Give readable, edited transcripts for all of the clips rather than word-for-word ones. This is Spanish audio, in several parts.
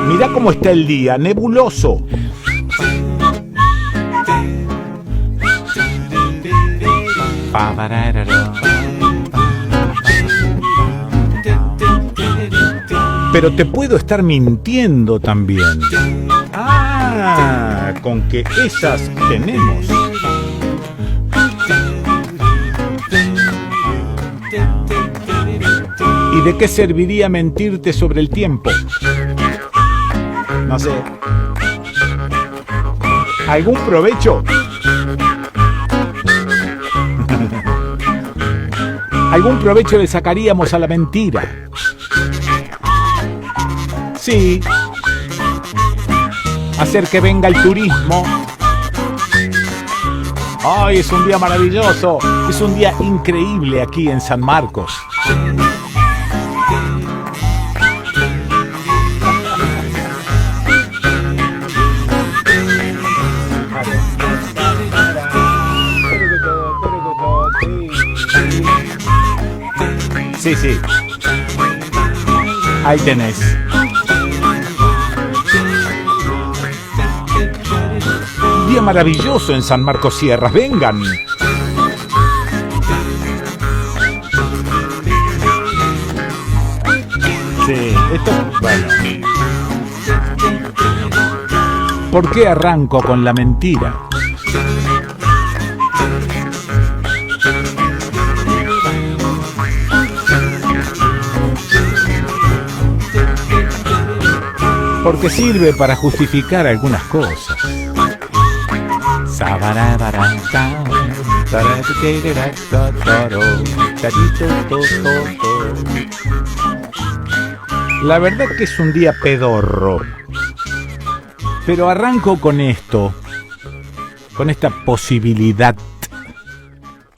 Mirá cómo está el día, nebuloso. Pero te puedo estar mintiendo también. Ah, con que esas tenemos. ¿Y de qué serviría mentirte sobre el tiempo? No sé. ¿Algún provecho? ¿Algún provecho le sacaríamos a la mentira? Sí. Hacer que venga el turismo. ¡Ay, es un día maravilloso! Es un día increíble aquí en San Marcos. Sí, sí. Ahí tenés. Un día maravilloso en San Marcos Sierras. Vengan. Sí, esto... Bueno. ¿Por qué arranco con la mentira? Porque sirve para justificar algunas cosas. La verdad que es un día pedorro. Pero arranco con esto, con esta posibilidad,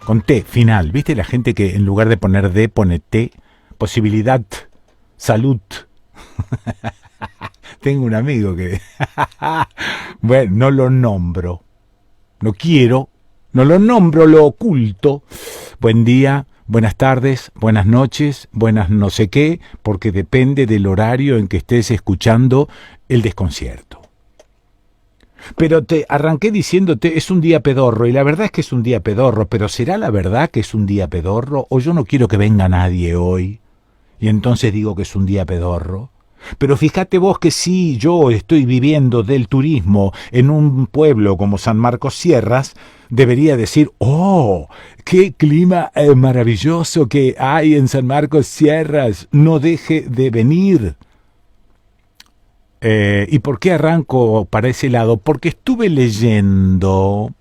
con T final. ¿Viste la gente que en lugar de poner D pone T? Posibilidad, salud. Tengo un amigo que... bueno, no lo nombro. No quiero. No lo nombro, lo oculto. Buen día, buenas tardes, buenas noches, buenas no sé qué, porque depende del horario en que estés escuchando el desconcierto. Pero te arranqué diciéndote, es un día pedorro, y la verdad es que es un día pedorro, pero ¿será la verdad que es un día pedorro? ¿O yo no quiero que venga nadie hoy? Y entonces digo que es un día pedorro. Pero fíjate vos que si yo estoy viviendo del turismo en un pueblo como San Marcos Sierras, debería decir, ¡oh, qué clima maravilloso que hay en San Marcos Sierras! No deje de venir. ¿Y por qué arranco para ese lado? Porque estuve leyendo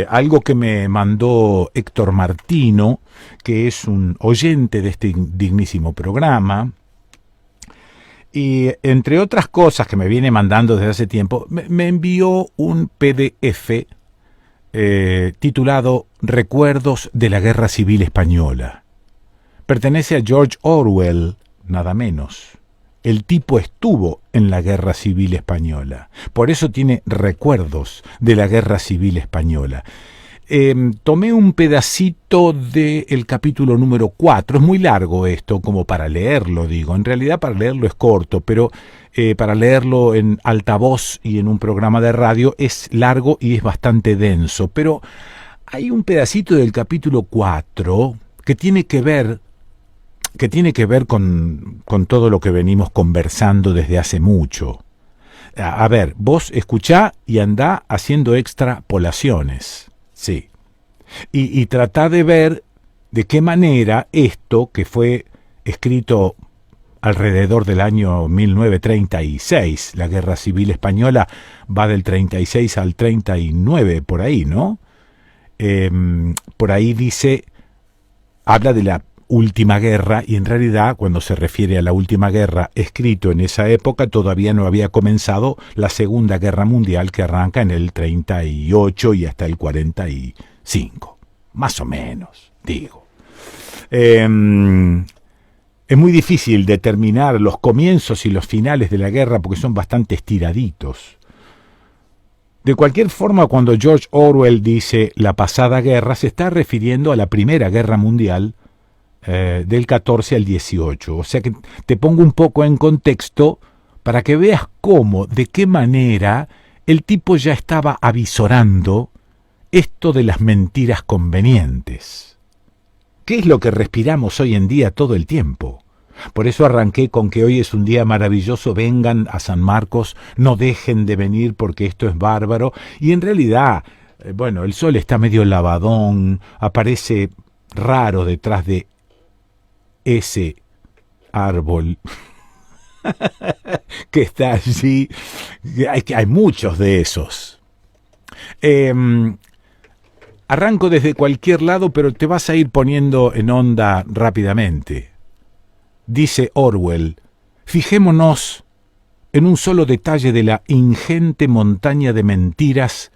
algo que me mandó Héctor Martino, que es un oyente de este dignísimo programa. Y entre otras cosas que me viene mandando desde hace tiempo, me envió un PDF titulado Recuerdos de la Guerra Civil Española. Pertenece a George Orwell, nada menos. El tipo estuvo en la Guerra Civil Española. Por eso tiene recuerdos de la Guerra Civil Española. Tomé un pedacito del capítulo número 4. Es muy largo esto, como para leerlo, digo. En realidad para leerlo es corto, pero para leerlo en altavoz y en un programa de radio es largo y es bastante denso. Pero hay un pedacito del capítulo 4 que tiene que ver con todo lo que venimos conversando desde hace mucho. A ver, vos escuchá y andá haciendo extrapolaciones. Sí. Y tratá de ver de qué manera esto, que fue escrito alrededor del año 1936, la Guerra Civil Española va del 36 al 39, por ahí, ¿no? Por ahí dice, habla de la última guerra, y en realidad cuando se refiere a la última guerra escrito en esa época todavía no había comenzado la Segunda Guerra Mundial, que arranca en el 38 y hasta el 45, más o menos, digo. Es muy difícil determinar los comienzos y los finales de la guerra porque son bastante estiraditos. De cualquier forma, cuando George Orwell dice la pasada guerra, se está refiriendo a la Primera Guerra Mundial, del 14 al 18. O sea que te pongo un poco en contexto para que veas cómo, de qué manera el tipo ya estaba avisorando esto de las mentiras convenientes. ¿Qué es lo que respiramos hoy en día todo el tiempo? Por eso arranqué con que hoy es un día maravilloso, vengan a San Marcos, no dejen de venir porque esto es bárbaro. Y en realidad, bueno, el sol está medio lavadón, aparece raro detrás de ese árbol que está allí. Hay muchos de esos. Arranco desde cualquier lado, pero te vas a ir poniendo en onda rápidamente. Dice Orwell, fijémonos en un solo detalle de la ingente montaña de mentiras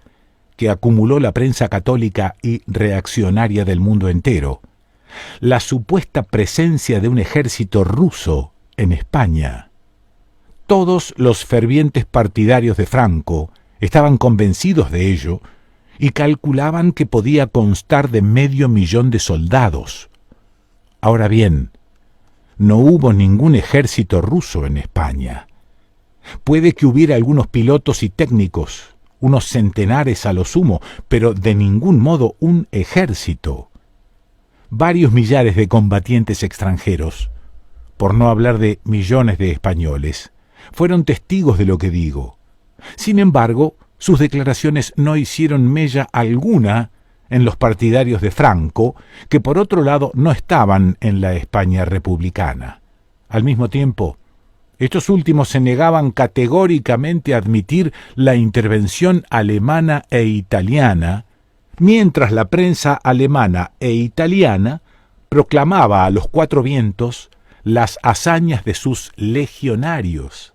que acumuló la prensa católica y reaccionaria del mundo entero. La supuesta presencia de un ejército ruso en España. Todos los fervientes partidarios de Franco estaban convencidos de ello y calculaban que podía constar de 500.000 de soldados. Ahora bien, no hubo ningún ejército ruso en España. Puede que hubiera algunos pilotos y técnicos, unos centenares a lo sumo, pero de ningún modo un ejército. Varios millares de combatientes extranjeros, por no hablar de millones de españoles, fueron testigos de lo que digo. Sin embargo, sus declaraciones no hicieron mella alguna en los partidarios de Franco, que por otro lado no estaban en la España republicana. Al mismo tiempo, estos últimos se negaban categóricamente a admitir la intervención alemana e italiana, mientras la prensa alemana e italiana proclamaba a los cuatro vientos las hazañas de sus legionarios.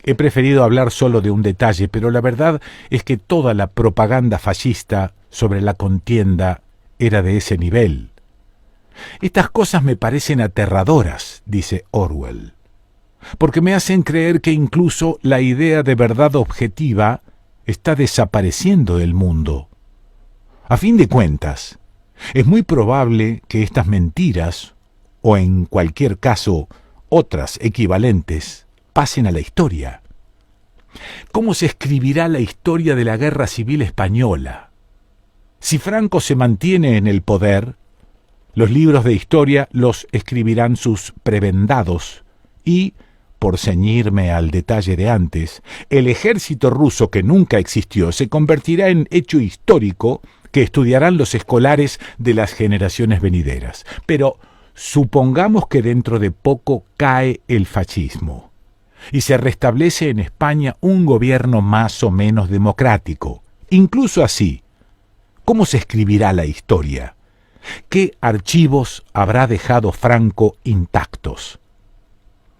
He preferido hablar solo de un detalle, pero la verdad es que toda la propaganda fascista sobre la contienda era de ese nivel. Estas cosas me parecen aterradoras, dice Orwell, porque me hacen creer que incluso la idea de verdad objetiva está desapareciendo del mundo. A fin de cuentas, es muy probable que estas mentiras, o en cualquier caso otras equivalentes, pasen a la historia. ¿Cómo se escribirá la historia de la Guerra Civil Española? Si Franco se mantiene en el poder, los libros de historia los escribirán sus prebendados y, por ceñirme al detalle de antes, el ejército ruso que nunca existió se convertirá en hecho histórico que estudiarán los escolares de las generaciones venideras. Pero supongamos que dentro de poco cae el fascismo y se restablece en España un gobierno más o menos democrático. Incluso así, ¿cómo se escribirá la historia? ¿Qué archivos habrá dejado Franco intactos?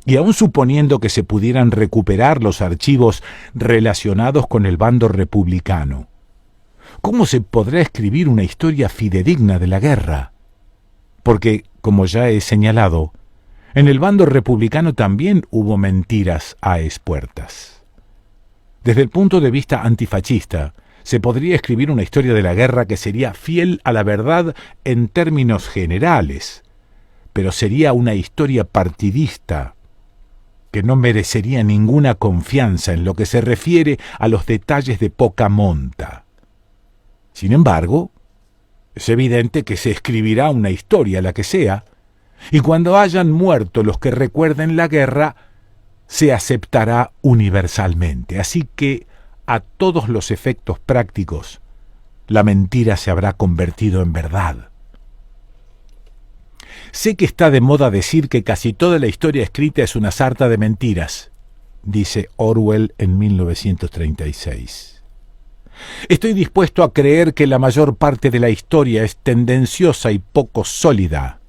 Y aun suponiendo que se pudieran recuperar los archivos relacionados con el bando republicano, ¿cómo se podrá escribir una historia fidedigna de la guerra? Porque, como ya he señalado, en el bando republicano también hubo mentiras a espuertas. Desde el punto de vista antifascista, se podría escribir una historia de la guerra que sería fiel a la verdad en términos generales, pero sería una historia partidista que no merecería ninguna confianza en lo que se refiere a los detalles de poca monta. Sin embargo, es evidente que se escribirá una historia, la que sea, y cuando hayan muerto los que recuerden la guerra, se aceptará universalmente. Así que, a todos los efectos prácticos, la mentira se habrá convertido en verdad. Sé que está de moda decir que casi toda la historia escrita es una sarta de mentiras, dice Orwell en 1936. Estoy dispuesto a creer que la mayor parte de la historia es tendenciosa y poco sólida,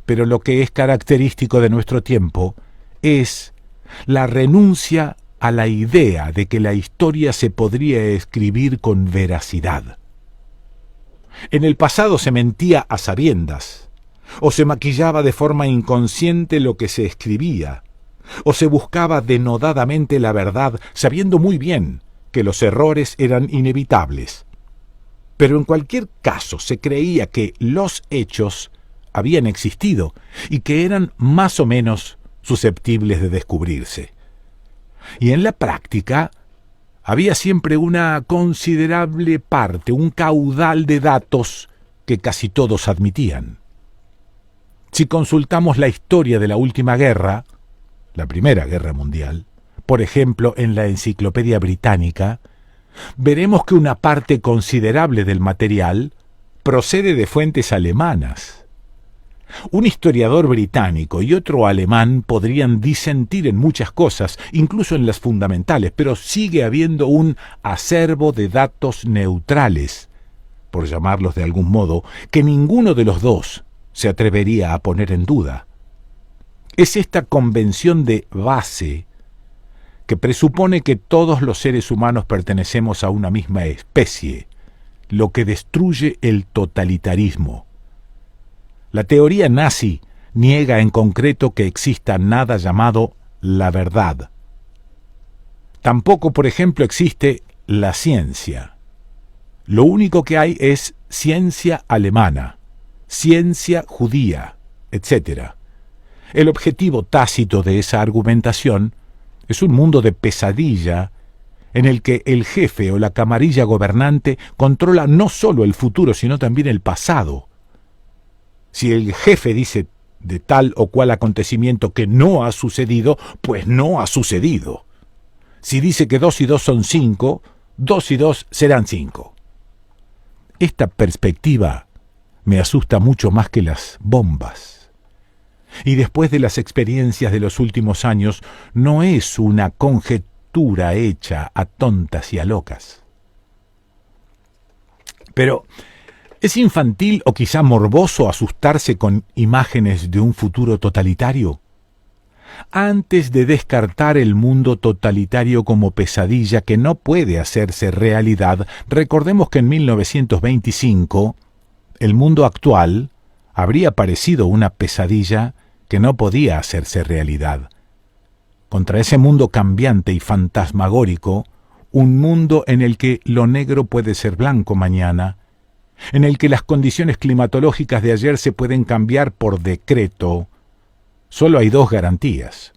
pero lo que es característico de nuestro tiempo es la renuncia a la idea de que la historia se podría escribir con veracidad. En el pasado se mentía a sabiendas, o se maquillaba de forma inconsciente lo que se escribía, o se buscaba denodadamente la verdad sabiendo muy bien que los errores eran inevitables. Pero en cualquier caso se creía que los hechos habían existido y que eran más o menos susceptibles de descubrirse. Y en la práctica había siempre una considerable parte, un caudal de datos que casi todos admitían. Si consultamos la historia de la última guerra, la Primera Guerra Mundial, por ejemplo en la Enciclopedia Británica, veremos que una parte considerable del material procede de fuentes alemanas. Un historiador británico y otro alemán podrían disentir en muchas cosas, incluso en las fundamentales, pero sigue habiendo un acervo de datos neutrales, por llamarlos de algún modo, que ninguno de los dos se atrevería a poner en duda. Es esta convención de base que presupone que todos los seres humanos pertenecemos a una misma especie, lo que destruye el totalitarismo. La teoría nazi niega en concreto que exista nada llamado la verdad. Tampoco, por ejemplo, existe la ciencia. Lo único que hay es ciencia alemana, ciencia judía, etc. El objetivo tácito de esa argumentación es un mundo de pesadilla en el que el jefe o la camarilla gobernante controla no solo el futuro, sino también el pasado. Si el jefe dice de tal o cual acontecimiento que no ha sucedido, pues no ha sucedido. Si dice que 2 y 2 son 5, 2 y 2 serán 5. Esta perspectiva me asusta mucho más que las bombas. Y después de las experiencias de los últimos años, no es una conjetura hecha a tontas y a locas. Pero ¿es infantil o quizá morboso asustarse con imágenes de un futuro totalitario? Antes de descartar el mundo totalitario como pesadilla que no puede hacerse realidad, recordemos que en 1925 el mundo actual habría parecido una pesadilla que no podía hacerse realidad. Contra ese mundo cambiante y fantasmagórico, un mundo en el que lo negro puede ser blanco mañana, en el que las condiciones climatológicas de ayer se pueden cambiar por decreto, solo hay 2 garantías.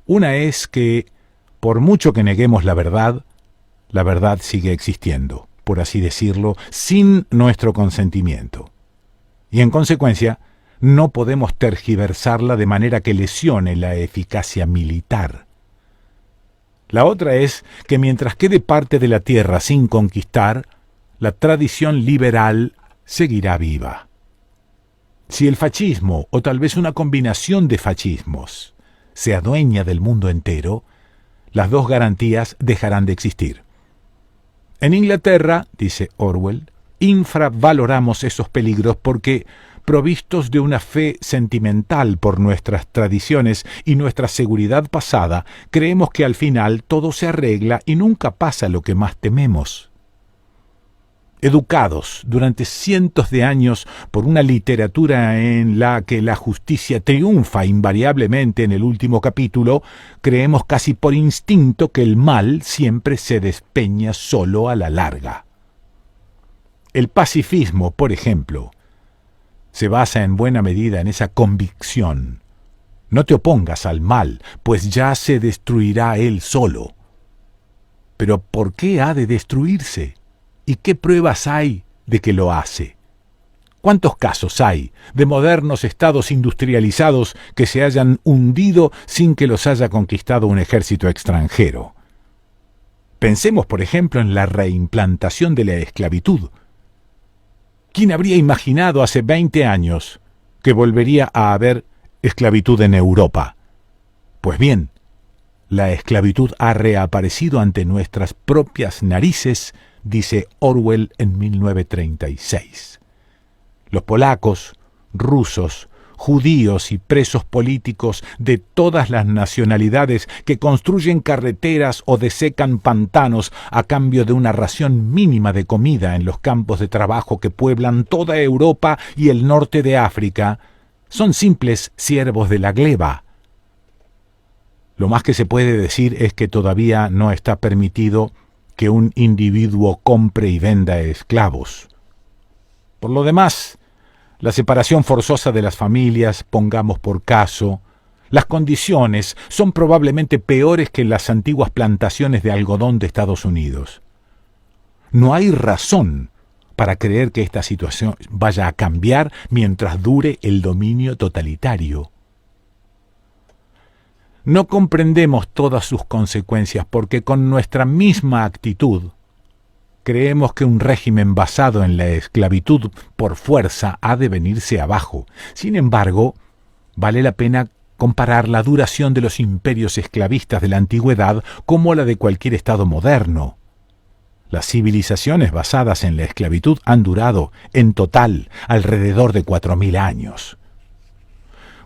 Una es que, por mucho que neguemos la verdad sigue existiendo, por así decirlo, sin nuestro consentimiento. Y en consecuencia, no podemos tergiversarla de manera que lesione la eficacia militar. La otra es que mientras quede parte de la tierra sin conquistar, la tradición liberal seguirá viva. Si el fascismo, o tal vez una combinación de fascismos, se adueña del mundo entero, las 2 garantías dejarán de existir. En Inglaterra, dice Orwell, infravaloramos esos peligros porque, provistos de una fe sentimental por nuestras tradiciones y nuestra seguridad pasada, creemos que al final todo se arregla y nunca pasa lo que más tememos. Educados durante cientos de años por una literatura en la que la justicia triunfa invariablemente en el último capítulo, creemos casi por instinto que el mal siempre se despeña solo a la larga. El pacifismo, por ejemplo, se basa en buena medida en esa convicción. No te opongas al mal, pues ya se destruirá él solo. Pero ¿por qué ha de destruirse? ¿Y qué pruebas hay de que lo hace? ¿Cuántos casos hay de modernos estados industrializados que se hayan hundido sin que los haya conquistado un ejército extranjero? Pensemos, por ejemplo, en la reimplantación de la esclavitud. ¿Quién habría imaginado hace 20 años que volvería a haber esclavitud en Europa? Pues bien, la esclavitud ha reaparecido ante nuestras propias narices, dice Orwell en 1936. Los polacos, rusos, judíos y presos políticos de todas las nacionalidades que construyen carreteras o desecan pantanos a cambio de una ración mínima de comida en los campos de trabajo que pueblan toda Europa y el norte de África, son simples siervos de la gleba. Lo más que se puede decir es que todavía no está permitido que un individuo compre y venda esclavos. Por lo demás, La separación forzosa de las familias, pongamos por caso. Las condiciones son probablemente peores que en las antiguas plantaciones de algodón de Estados Unidos. No hay razón para creer que esta situación vaya a cambiar mientras dure el dominio totalitario. No comprendemos todas sus consecuencias porque con nuestra misma actitud creemos que un régimen basado en la esclavitud por fuerza ha de venirse abajo. Sin embargo, vale la pena comparar la duración de los imperios esclavistas de la antigüedad como la de cualquier estado moderno. Las civilizaciones basadas en la esclavitud han durado, en total, alrededor de 4000 años.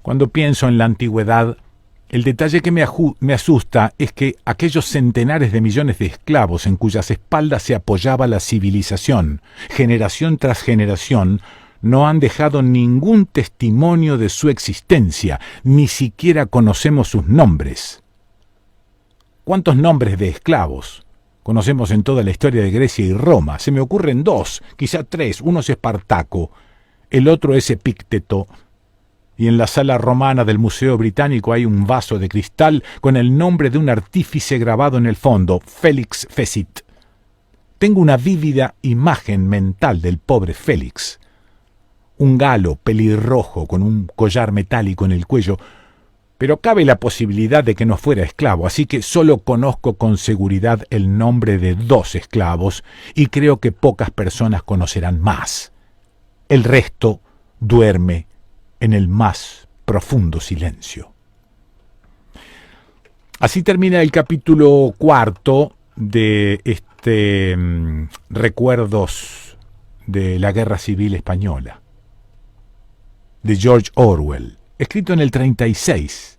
Cuando pienso en la antigüedad, el detalle que me asusta es que aquellos centenares de millones de esclavos en cuyas espaldas se apoyaba la civilización, generación tras generación, no han dejado ningún testimonio de su existencia, ni siquiera conocemos sus nombres. ¿Cuántos nombres de esclavos conocemos en toda la historia de Grecia y Roma? Se me ocurren 2, quizá 3. Uno es Espartaco, el otro es Epícteto. Y en la sala romana del Museo Británico hay un vaso de cristal con el nombre de un artífice grabado en el fondo, Félix Fécit. Tengo una vívida imagen mental del pobre Félix. Un galo pelirrojo con un collar metálico en el cuello, pero cabe la posibilidad de que no fuera esclavo, así que solo conozco con seguridad el nombre de 2 esclavos y creo que pocas personas conocerán más. El resto duerme en el más profundo silencio. Así termina el capítulo 4 de Recuerdos de la Guerra Civil Española, de George Orwell, escrito en el 36.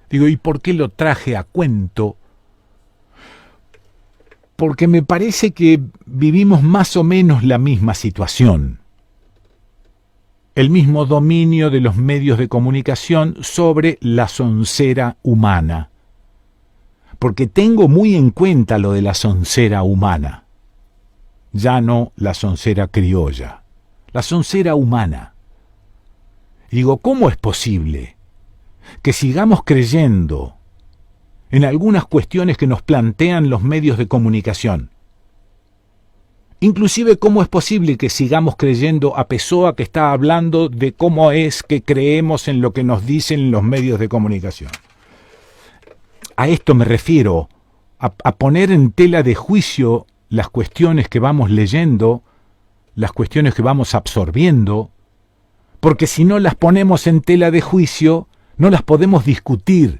Digo, ¿y por qué lo traje a cuento? Porque me parece que vivimos más o menos la misma situación. El mismo dominio de los medios de comunicación sobre la soncera humana. Porque tengo muy en cuenta lo de la soncera humana. Ya no la soncera criolla. La soncera humana. Digo, ¿cómo es posible que sigamos creyendo en algunas cuestiones que nos plantean los medios de comunicación? Inclusive, ¿cómo es posible que sigamos creyendo a Pessoa que está hablando de cómo es que creemos en lo que nos dicen los medios de comunicación? A esto me refiero, a poner en tela de juicio las cuestiones que vamos leyendo, las cuestiones que vamos absorbiendo, porque si no las ponemos en tela de juicio, no las podemos discutir.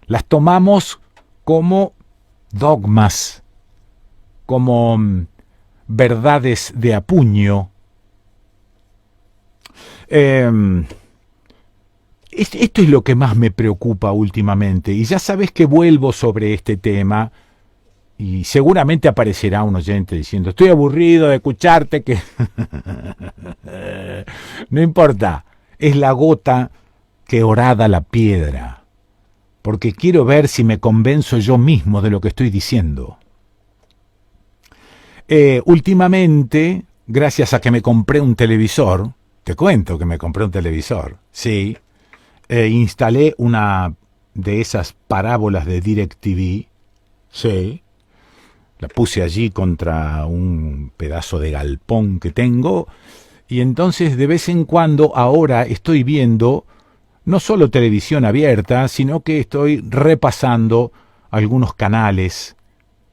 Las tomamos como dogmas, como verdades de apuño. Esto es lo que más me preocupa últimamente, y ya sabes que vuelvo sobre este tema, y seguramente aparecerá un oyente diciendo, estoy aburrido de escucharte, que no importa, es la gota que horada la piedra, porque quiero ver si me convenzo yo mismo de lo que estoy diciendo. Últimamente, gracias a que me compré un televisor, te cuento que me compré un televisor, sí, instalé una de esas parábolas de DirecTV, sí, la puse allí contra un pedazo de galpón que tengo, y entonces de vez en cuando ahora estoy viendo no solo televisión abierta, sino que estoy repasando algunos canales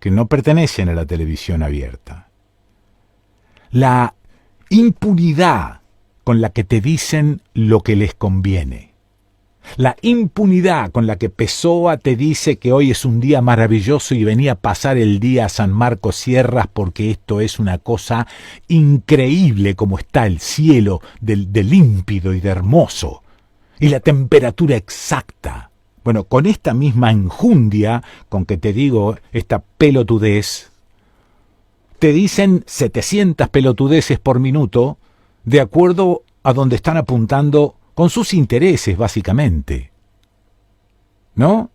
que no pertenecen a la televisión abierta. La impunidad con la que te dicen lo que les conviene. La impunidad con la que Pessoa te dice que hoy es un día maravilloso y venía a pasar el día a San Marcos Sierras porque esto es una cosa increíble como está el cielo de límpido y de hermoso. Y la temperatura exacta. Bueno, con esta misma enjundia con que te digo esta pelotudez, te dicen 700 pelotudeces por minuto de acuerdo a donde están apuntando con sus intereses, básicamente, ¿no?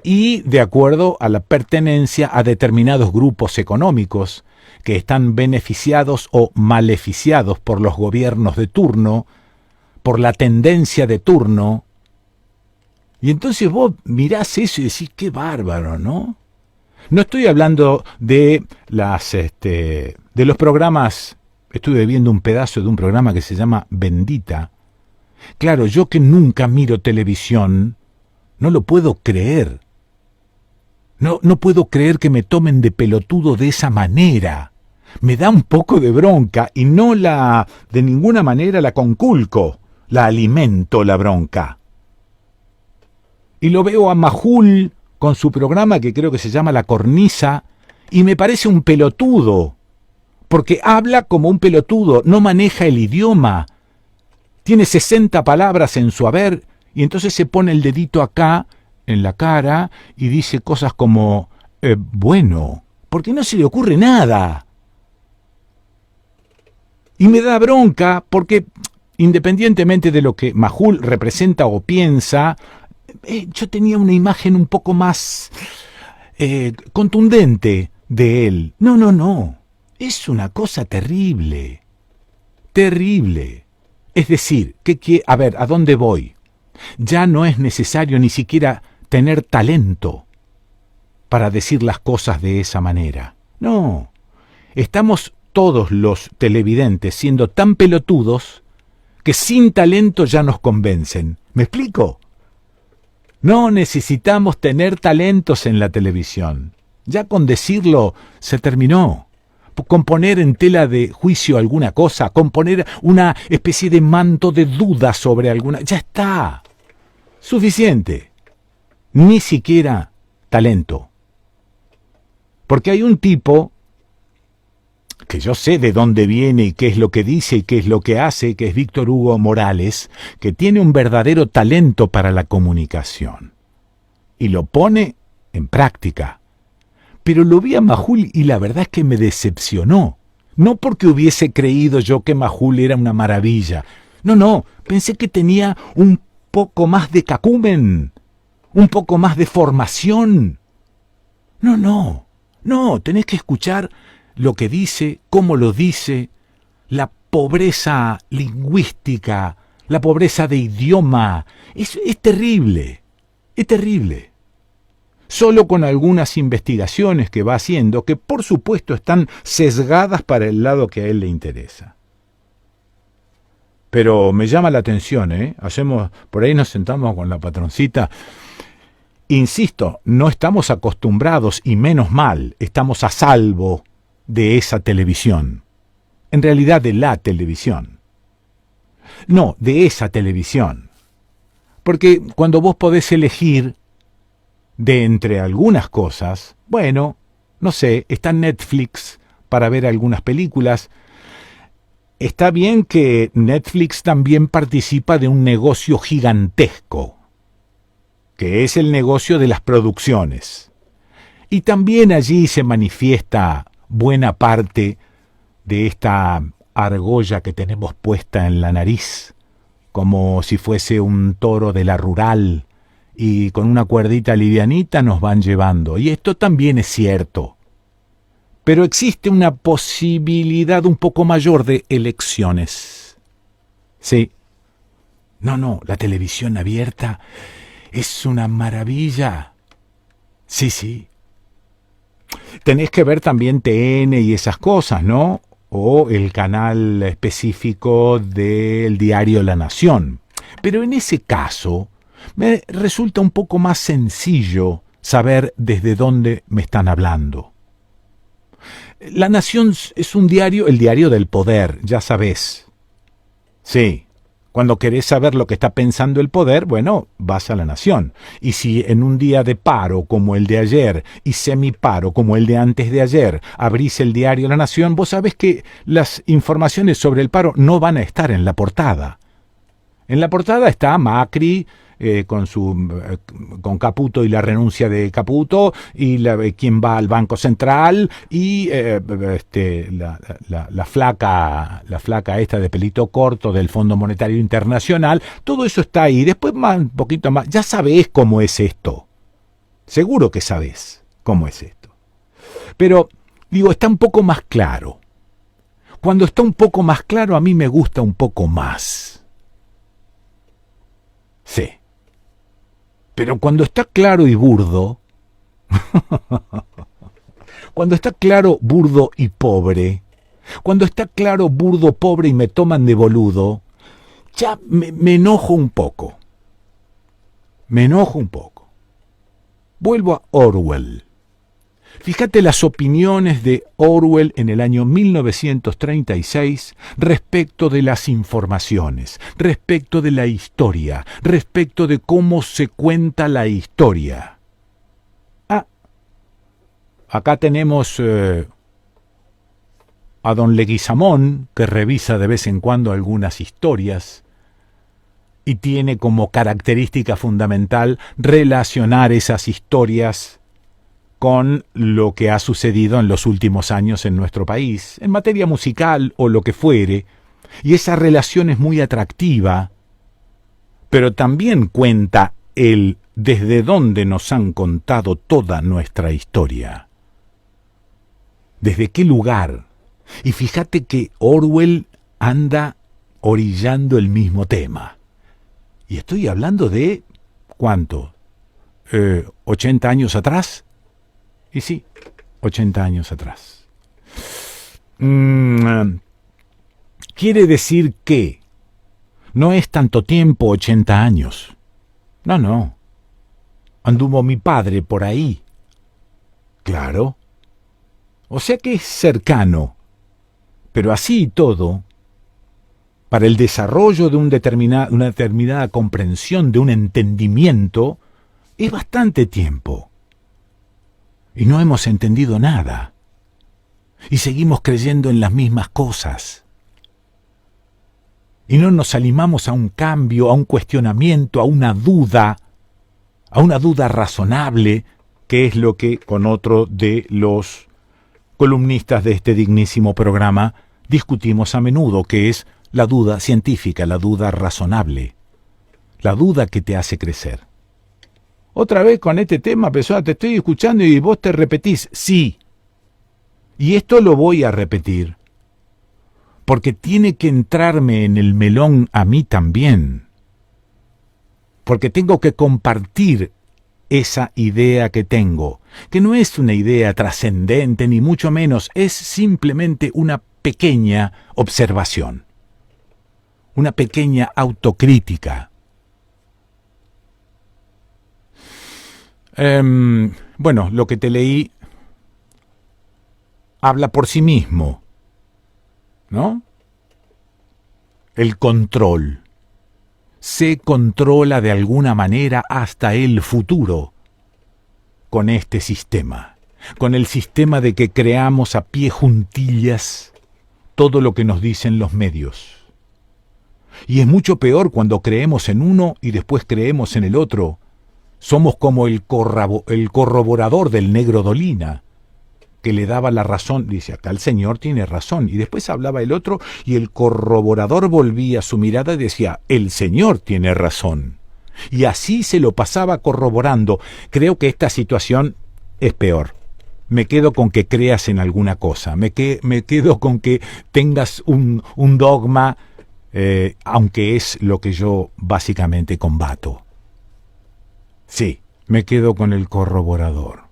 Y de acuerdo a la pertenencia a determinados grupos económicos que están beneficiados o maleficiados por los gobiernos de turno por la tendencia de turno. Y entonces vos mirás eso y decís, qué bárbaro, ¿no? No estoy hablando de de los programas. Estuve viendo un pedazo de un programa que se llama Bendita. Claro, yo que nunca miro televisión, no lo puedo creer. No puedo creer que me tomen de pelotudo de esa manera. Me da un poco de bronca y de ninguna manera la conculco, la alimento la bronca. Y lo veo a Majul con su programa que creo que se llama La Cornisa y me parece un pelotudo, porque habla como un pelotudo, no maneja el idioma, tiene 60 palabras en su haber y entonces se pone el dedito acá en la cara y dice cosas como, bueno, porque no se le ocurre nada. Y me da bronca porque, independientemente de lo que Majul representa o piensa, yo tenía una imagen un poco más contundente de él. No. Es una cosa terrible. Terrible. Es decir, a ver, ¿a dónde voy? Ya no es necesario ni siquiera tener talento para decir las cosas de esa manera. No. Estamos todos los televidentes siendo tan pelotudos que sin talento ya nos convencen. ¿Me explico? No necesitamos tener talentos en la televisión. Ya con decirlo se terminó. Con poner en tela de juicio alguna cosa, con poner una especie de manto de duda sobre alguna... Ya está. Suficiente. Ni siquiera talento. Porque hay un tipo que yo sé de dónde viene y qué es lo que dice y qué es lo que hace, que es Víctor Hugo Morales, que tiene un verdadero talento para la comunicación. Y lo pone en práctica. Pero lo vi a Majul y la verdad es que me decepcionó. No porque hubiese creído yo que Majul era una maravilla. No, pensé que tenía un poco más de cacumen, un poco más de formación. No, tenés que escuchar lo que dice, cómo lo dice, la pobreza lingüística, la pobreza de idioma. Es terrible, es terrible. Solo con algunas investigaciones que va haciendo, que por supuesto están sesgadas para el lado que a él le interesa. Pero me llama la atención, por ahí nos sentamos con la patroncita. Insisto, no estamos acostumbrados, y menos mal, estamos a salvo de esa televisión. En realidad de la televisión. No, de esa televisión. Porque cuando vos podés elegir de entre algunas cosas, bueno, no sé, está Netflix para ver algunas películas. Está bien que Netflix también participa de un negocio gigantesco, que es el negocio de las producciones. Y también allí se manifiesta buena parte de esta argolla que tenemos puesta en la nariz, como si fuese un toro de la rural, y con una cuerdita livianita nos van llevando. Y esto también es cierto. Pero existe una posibilidad un poco mayor de elecciones. Sí. No, la televisión abierta es una maravilla. Sí. Tenés que ver también TN y esas cosas, ¿no? O el canal específico del diario La Nación. Pero en ese caso me resulta un poco más sencillo saber desde dónde me están hablando. La Nación es un diario, el diario del poder, ya sabés. Sí, cuando querés saber lo que está pensando el poder, bueno, vas a La Nación. Y si en un día de paro como el de ayer y semiparo como el de antes de ayer abrís el diario La Nación, vos sabés que las informaciones sobre el paro no van a estar en la portada. En la portada está Macri con Caputo y la renuncia de Caputo y quien va al Banco Central y la flaca esta de pelito corto del Fondo Monetario Internacional. Todo eso está ahí. Después un poquito más. Ya sabés cómo es esto. Seguro que sabés cómo es esto. Pero digo, está un poco más claro. Cuando está un poco más claro, a mí me gusta un poco más. Sí. Pero cuando está claro y burdo, cuando está claro, burdo y pobre, cuando está claro, burdo, pobre y me toman de boludo, ya me enojo un poco. Me enojo un poco. Vuelvo a Orwell. Fíjate las opiniones de Orwell en el año 1936 respecto de las informaciones, respecto de la historia, respecto de cómo se cuenta la historia. Acá tenemos a don Leguizamón, que revisa de vez en cuando algunas historias y tiene como característica fundamental relacionar esas historias con lo que ha sucedido en los últimos años en nuestro país, en materia musical o lo que fuere, y esa relación es muy atractiva, pero también cuenta el desde dónde nos han contado toda nuestra historia. ¿Desde qué lugar? Y fíjate que Orwell anda orillando el mismo tema. Y estoy hablando de, ¿cuánto? ¿80 años atrás? Y sí, 80 años atrás. Quiere decir que no es tanto tiempo 80 años. No. Anduvo mi padre por ahí. Claro. O sea que es cercano. Pero así y todo, para el desarrollo de una determinada comprensión, de un entendimiento, es bastante tiempo. Y no hemos entendido nada. Y seguimos creyendo en las mismas cosas. Y no nos animamos a un cambio, a un cuestionamiento, a una duda razonable, que es lo que con otro de los columnistas de este dignísimo programa discutimos a menudo, que es la duda científica, la duda razonable, la duda que te hace crecer. Otra vez con este tema, persona, te estoy escuchando y vos te repetís, sí. Y esto lo voy a repetir, porque tiene que entrarme en el melón a mí también. Porque tengo que compartir esa idea que tengo, que no es una idea trascendente, ni mucho menos, es simplemente una pequeña observación, una pequeña autocrítica. Bueno, lo que te leí habla por sí mismo, ¿no? El control. Se controla de alguna manera hasta el futuro con este sistema, con el sistema de que creamos a pie juntillas todo lo que nos dicen los medios. Y es mucho peor cuando creemos en uno y después creemos en el otro. Somos como el corroborador del negro Dolina, que le daba la razón, dice, acá el señor tiene razón, y después hablaba el otro y el corroborador volvía su mirada y decía, el señor tiene razón. Y así se lo pasaba corroborando. Creo que esta situación es peor. Me quedo con que creas en alguna cosa, me quedo con que tengas un dogma, aunque es lo que yo básicamente combato. Sí, me quedo con el corroborador.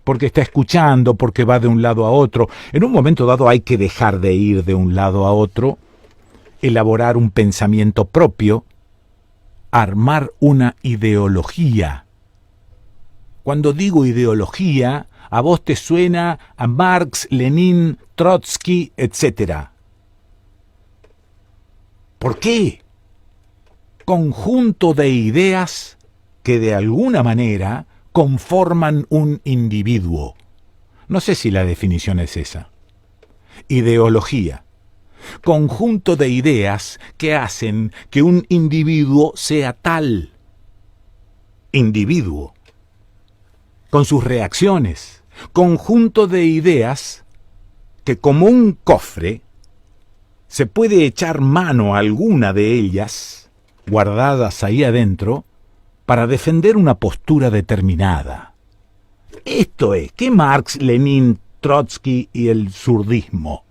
Porque está escuchando, porque va de un lado a otro. En un momento dado hay que dejar de ir de un lado a otro, elaborar un pensamiento propio, armar una ideología. Cuando digo ideología, a vos te suena a Marx, Lenin, Trotsky, etc. ¿Por qué? Conjunto de ideas que de alguna manera conforman un individuo. No sé si la definición es esa. Ideología. Conjunto de ideas que hacen que un individuo sea tal. Individuo. Con sus reacciones. Conjunto de ideas que como un cofre se puede echar mano a alguna de ellas, guardadas ahí adentro, para defender una postura determinada. Esto es, ¿qué Marx, Lenin, Trotsky y el zurdismo?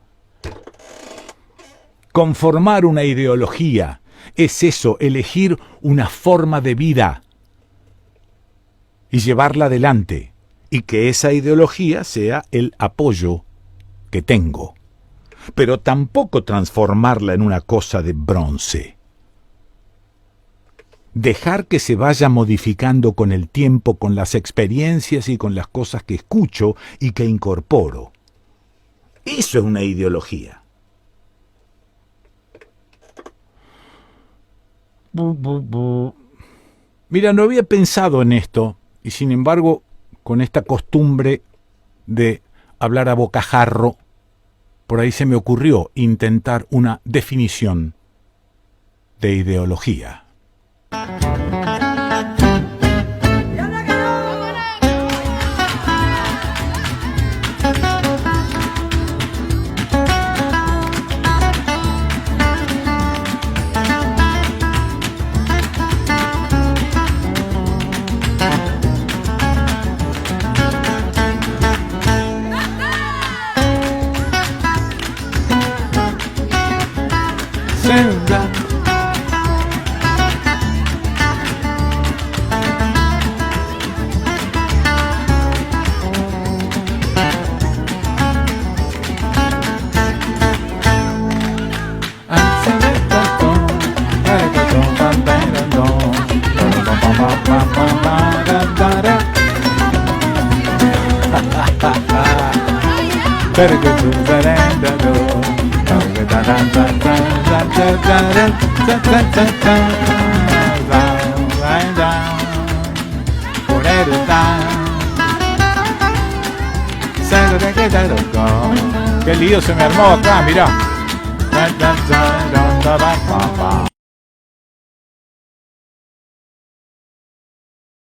Conformar una ideología es eso, elegir una forma de vida y llevarla adelante, y que esa ideología sea el apoyo que tengo, pero tampoco transformarla en una cosa de bronce. Dejar que se vaya modificando con el tiempo, con las experiencias y con las cosas que escucho y que incorporo. Eso es una ideología. Mira, no había pensado en esto, y sin embargo, con esta costumbre de hablar a bocajarro, por ahí se me ocurrió intentar una definición de ideología. Qué lío se me armó acá, mirá.